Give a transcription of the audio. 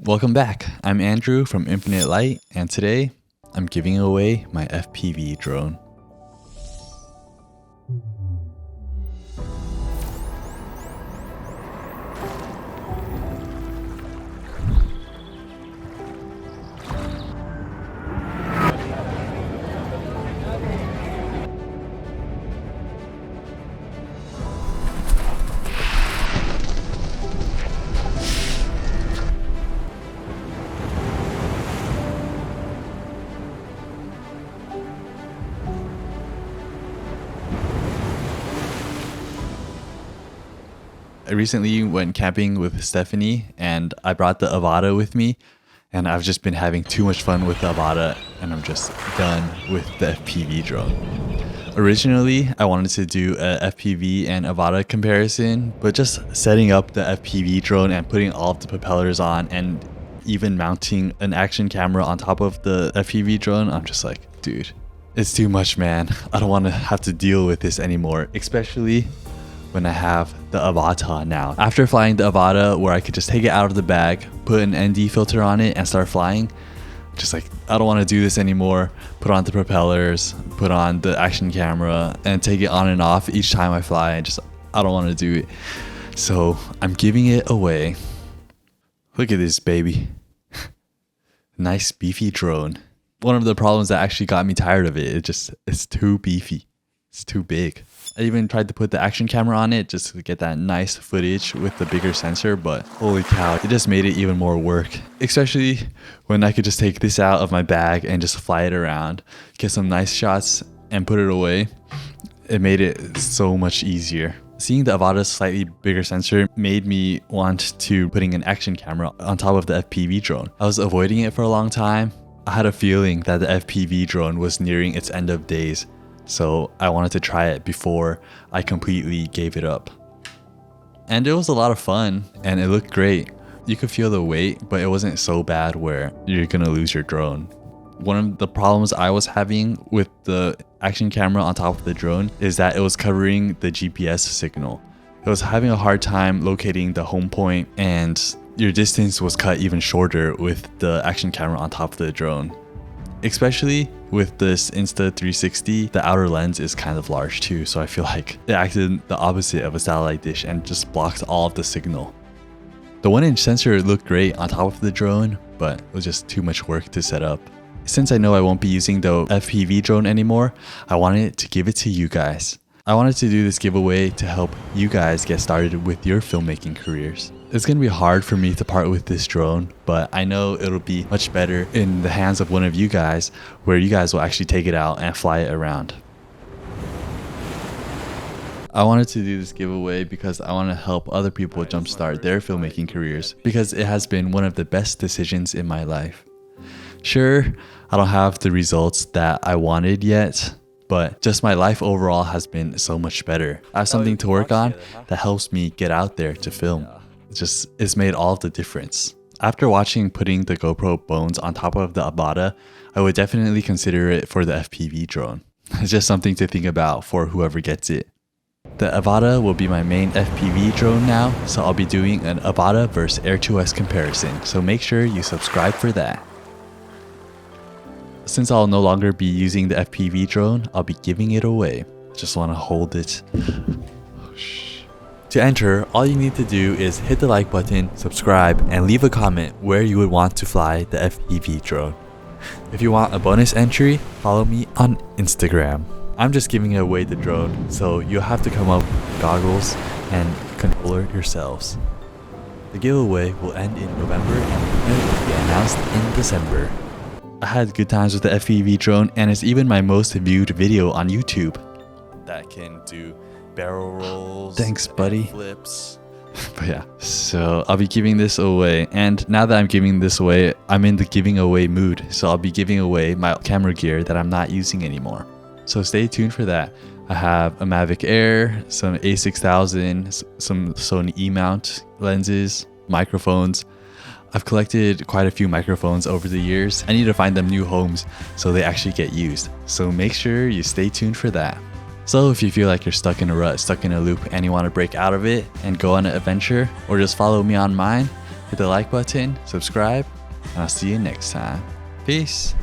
Welcome back. I'm Andrew from Infinite Light, and today I'm giving away my FPV drone. I recently went camping with Stephanie and I brought the Avata with me, and I've just been having too much fun with the Avata and I'm just done with the FPV drone. Originally, I wanted to do a FPV and Avata comparison, but just setting up the FPV drone and putting all of the propellers on and even mounting an action camera on top of the FPV drone, I'm just like, dude, it's too much, man. I don't want to have to deal with this anymore, especially when I have the Avata now. After flying the Avata, where I could just take it out of the bag, put an ND filter on it and start flying, just like, I don't want to do this anymore. Put on the propellers, put on the action camera and take it on and off each time I fly. I don't want to do it. So I'm giving it away. Look at this baby. Nice beefy drone. One of the problems that actually got me tired of it, it's too beefy. It's too big. I even tried to put the action camera on it just to get that nice footage with the bigger sensor, but holy cow, it just made it even more work. Especially when I could just take this out of my bag and just fly it around, get some nice shots and put it away. It made it so much easier. Seeing the Avata's slightly bigger sensor made me want to putting an action camera on top of the FPV drone. I was avoiding it for a long time. I had a feeling that the FPV drone was nearing its end of days. So I wanted to try it before I completely gave it up. And it was a lot of fun and it looked great. You could feel the weight, but it wasn't so bad where you're gonna lose your drone. One of the problems I was having with the action camera on top of the drone is that it was covering the GPS signal. It was having a hard time locating the home point, and your distance was cut even shorter with the action camera on top of the drone. Especially with this Insta360, the outer lens is kind of large too, so I feel like it acted the opposite of a satellite dish and just blocked all of the signal. The 1-inch sensor looked great on top of the drone, but it was just too much work to set up. Since I know I won't be using the FPV drone anymore, I wanted to give it to you guys. I wanted to do this giveaway to help you guys get started with your filmmaking careers. It's going to be hard for me to part with this drone, but I know it'll be much better in the hands of one of you guys, where you guys will actually take it out and fly it around. I wanted to do this giveaway because I want to help other people jumpstart their filmmaking careers, because it has been one of the best decisions in my life. Sure, I don't have the results that I wanted yet, but just my life overall has been so much better. I have something to work on that helps me get out there to film. It's made all of the difference. After watching putting the GoPro bones on top of the Avata, I would definitely consider it for the FPV drone. It's just something to think about for whoever gets it. The Avata will be my main FPV drone now, so I'll be doing an Avata versus Air 2S comparison, so make sure you subscribe for that. Since I'll no longer be using the FPV drone, I'll be giving it away. Just want to hold it. To enter, all you need to do is hit the like button, subscribe, and leave a comment where you would want to fly the FPV drone. If you want a bonus entry, follow me on Instagram. I'm just giving away the drone, so you'll have to come up with goggles and controller yourselves. The giveaway will end in November and it will be announced in December. I had good times with the FPV drone, and it's even my most viewed video on YouTube. That can do barrel rolls. Thanks, buddy. Flips. But yeah, so I'll be giving this away, and now that I'm giving this away, I'm in the giving away mood, so I'll be giving away my camera gear that I'm not using anymore. So stay tuned for that. I have a Mavic Air, some A6000, some Sony E-mount lenses, microphones. I've collected quite a few microphones over the years. I need to find them new homes so they actually get used. So make sure you stay tuned for that. So if you feel like you're stuck in a rut, stuck in a loop, and you want to break out of it and go on an adventure, or just follow me on mine, hit the like button, subscribe, and I'll see you next time. Peace.